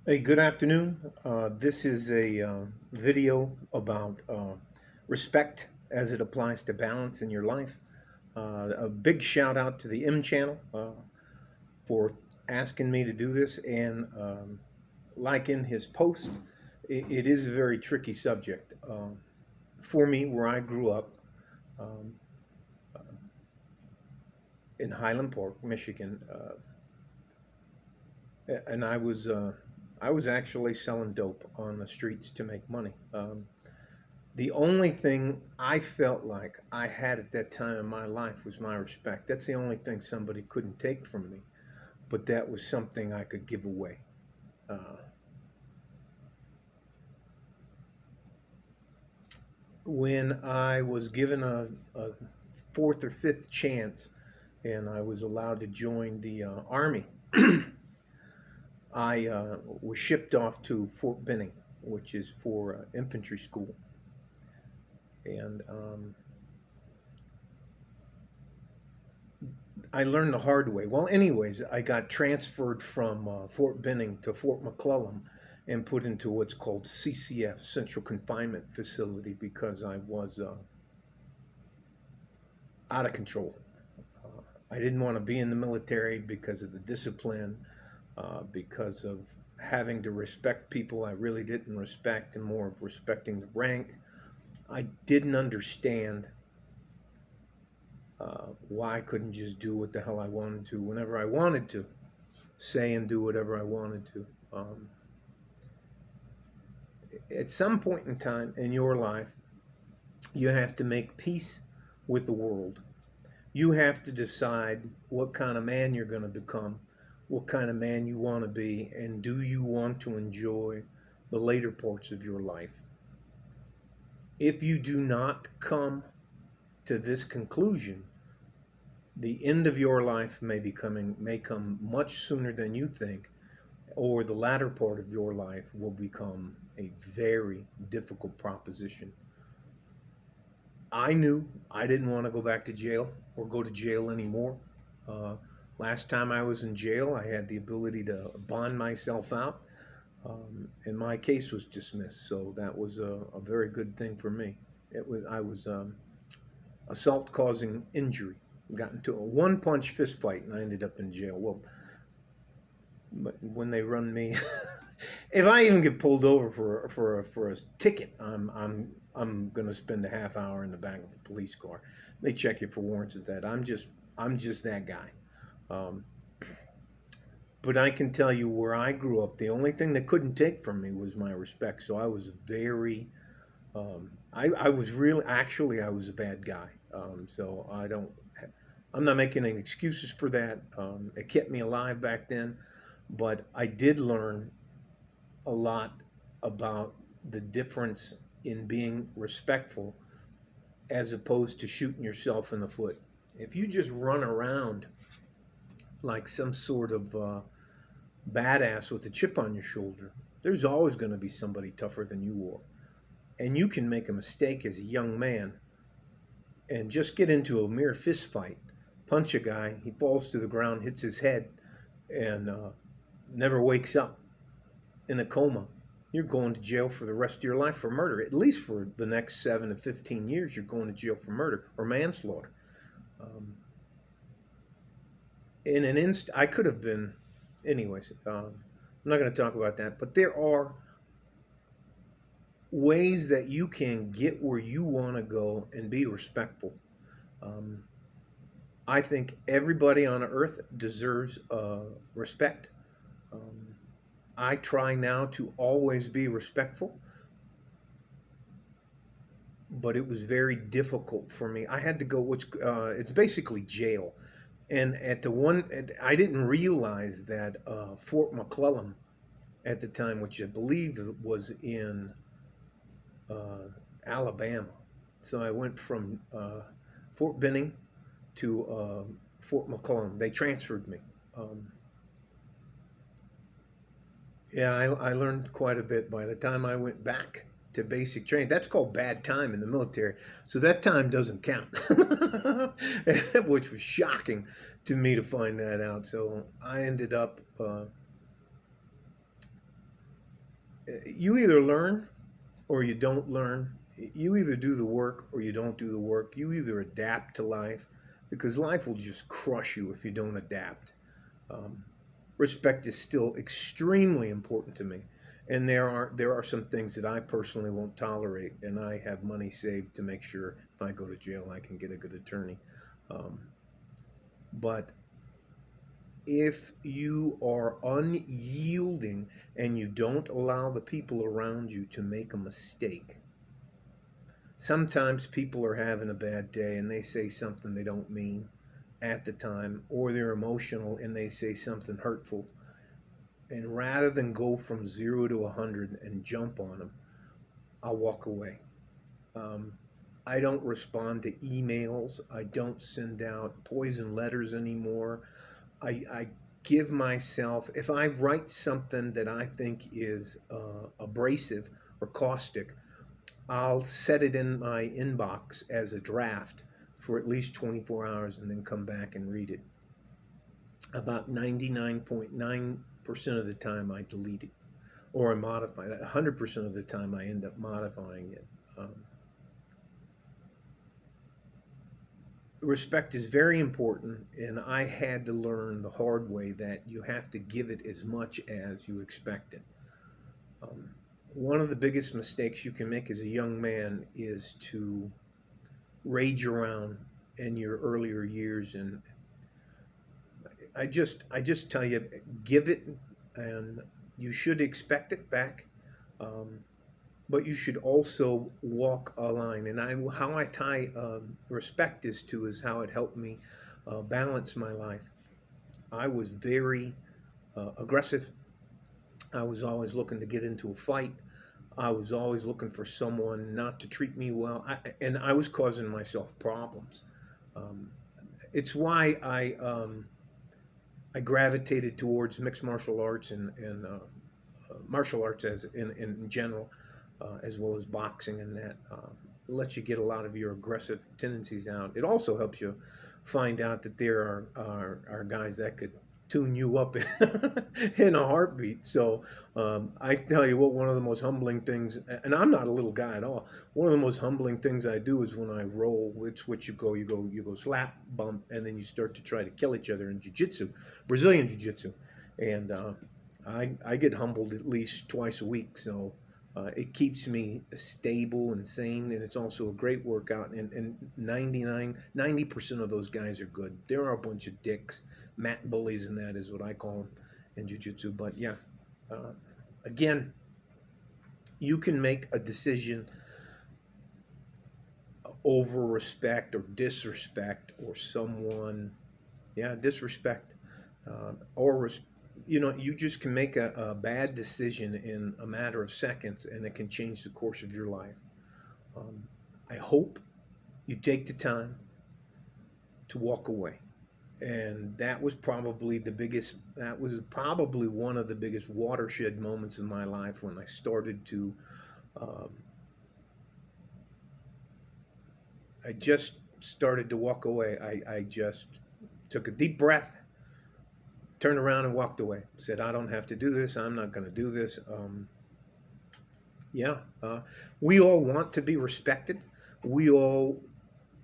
Hey, good afternoon. This is a video about respect as it applies to balance in your life. A big shout out to the M channel for asking me to do this. And like in his post, it is a very tricky subject. For me, where I grew up um, in Highland Park, Michigan, and I was actually selling dope on the streets to make money. The only thing I felt like I had at that time in my life was my respect. That's the only thing somebody couldn't take from me, but that was something I could give away. Uh, when I was given a fourth or fifth chance and I was allowed to join the Army, I was shipped off to Fort Benning, which is for infantry school. And I learned the hard way. Well, anyways, I got transferred from Fort Benning to Fort McClellan and put into what's called CCF, Central Confinement Facility, because I was out of control. I didn't want to be in the military because of the discipline, because of having to respect people I really didn't respect, and more of respecting the rank. I didn't understand why I couldn't just do what the hell I wanted to whenever I wanted to, say and do whatever I wanted to. At some point in time in your life, you have to make peace with the world. You have to decide what kind of man you're going to become, what kind of man you want to be, and do you want to enjoy the later parts of your life. If you do not come to this conclusion, the end of your life may come much sooner than you think, or the latter part of your life will become a very difficult proposition. I knew I didn't want to go back to jail or go to jail anymore. Uh, Last time I was in jail, I had the ability to bond myself out, and my case was dismissed. So that was a very good thing for me. I was assault causing injury. Got into a one punch fist fight, and I ended up in jail. Well, but when they run me, if I even get pulled over for a ticket, I'm gonna spend a half hour in the back of a police car. They check you for warrants at that. I'm just that guy. Um, but I can tell you where I grew up, the only thing they couldn't take from me was my respect. So I was very, I was really, actually, I was a bad guy. So I'm not making any excuses for that. It kept me alive back then, but I did learn a lot about the difference in being respectful as opposed to shooting yourself in the foot. If you just run around like some sort of badass with a chip on your shoulder, there's always going to be somebody tougher than you are. And you can make a mistake as a young man and just get into a mere fist fight, punch a guy, he falls to the ground, hits his head, and never wakes up in a coma. You're going to jail for the rest of your life for murder. At least for the next 7 to 15 years, you're going to jail for murder or manslaughter. Um, in an I could have been, anyways. I'm not going to talk about that, but there are ways that you can get where you want to go and be respectful. Um, I think everybody on earth deserves respect. Um, I try now to always be respectful, but it was very difficult for me. I had to go, which it's basically jail. And I didn't realize that Fort McClellan at the time, which I believe was in uh, Alabama. So I went from Fort Benning to Fort McClellan. They transferred me. Um, yeah, I learned quite a bit by the time I went back to basic training. That's called bad time in the military. So that time doesn't count, which was shocking to me to find that out. So I ended up You either learn or you don't learn. You either do the work or you don't do the work. You either adapt to life, because life will just crush you if you don't adapt. Um, Respect is still extremely important to me, and there are some things that I personally won't tolerate, and I have money saved to make sure if I go to jail, I can get a good attorney. Um, but if you are unyielding and you don't allow the people around you to make a mistake, sometimes people are having a bad day and they say something they don't mean at the time, or they're emotional and they say something hurtful. And rather than go from 0 to 100 and jump on them, I'll walk away. Um, I don't respond to emails. I don't send out poison letters anymore. I give myself, if I write something that I think is abrasive or caustic, I'll set it in my inbox as a draft for at least 24 hours and then come back and read it. About 99.9% of the time, I delete it or I modify that. 100% of the time, I end up modifying it. Respect is very important, and I had to learn the hard way that you have to give it as much as you expect it. Um, One of the biggest mistakes you can make as a young man is to rage around in your earlier years, and I just tell you, give it, and you should expect it back. Um, but you should also walk a line. And how I tie respect is how it helped me balance my life. I was very aggressive. I was always looking to get into a fight. I was always looking for someone not to treat me well, and I was causing myself problems. Um, it's why I gravitated towards mixed martial arts and martial arts as in general, as well as boxing and that. It lets you get a lot of your aggressive tendencies out. It also helps you find out that there are guys that could tune you up in a heartbeat. So I tell you what, one of the most humbling things, and I'm not a little guy at all. One of the most humbling things I do is when I roll. It's what you go slap, bump, and then you start to try to kill each other in jiu-jitsu, Brazilian jiu-jitsu, and I get humbled at least twice a week, so it keeps me stable and sane, and it's also a great workout. And 90% of those guys are good. There are a bunch of dicks, mat bullies, and that is what I call them in jiu-jitsu. But yeah, uh, again, you can make a decision over respect or disrespect or someone, yeah, disrespect or you just can make a bad decision in a matter of seconds, and it can change the course of your life. um, I hope you take the time to walk away. And that was probably one of the biggest watershed moments in my life, when I started to um, I just started to walk away. I just took a deep breath, turned around and walked away. Said, I don't have to do this. I'm not going to do this. Yeah, we all want to be respected. We all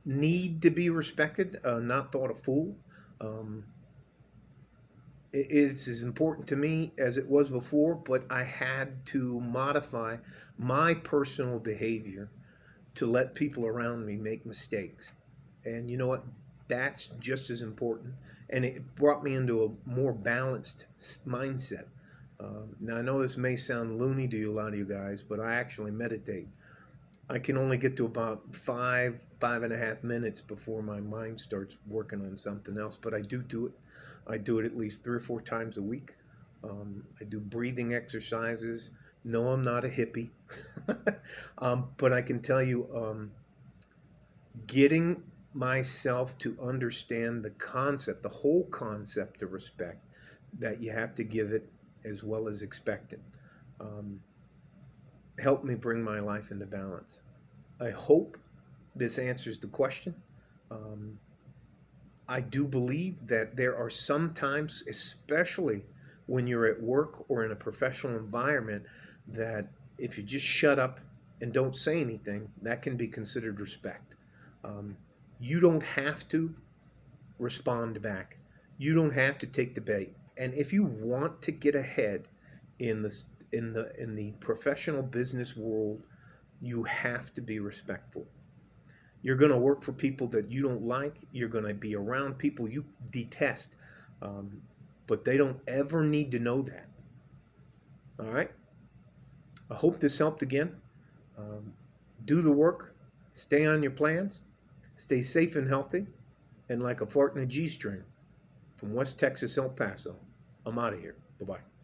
need to be respected, not thought a fool. Um, it's as important to me as it was before, but I had to modify my personal behavior to let people around me make mistakes. And you know what? That's just as important. And it brought me into a more balanced mindset. Now, I know this may sound loony to you, a lot of you guys, but I actually meditate. I can only get to about 5.5 minutes before my mind starts working on something else, but I do it. I do it at least 3 or 4 times a week. I do breathing exercises. No, I'm not a hippie. But I can tell you, getting myself to understand the concept, the whole concept of respect, that you have to give it as well as expect it, um, helped me bring my life into balance. I hope this answers the question. Um, I do believe that there are some times, especially when you're at work or in a professional environment that if you just shut up and don't say anything, that can be considered respect. Um, you don't have to respond back. You don't have to take the bait. And if you want to get ahead in the professional business world, you have to be respectful. You're going to work for people that you don't like. You're going to be around people you detest. Um, but they don't ever need to know that. All right? I hope this helped again. Um, do the work, stay on your plans, stay safe and healthy, and like a fart in a G string from West Texas, El Paso, I'm out of here. Bye bye.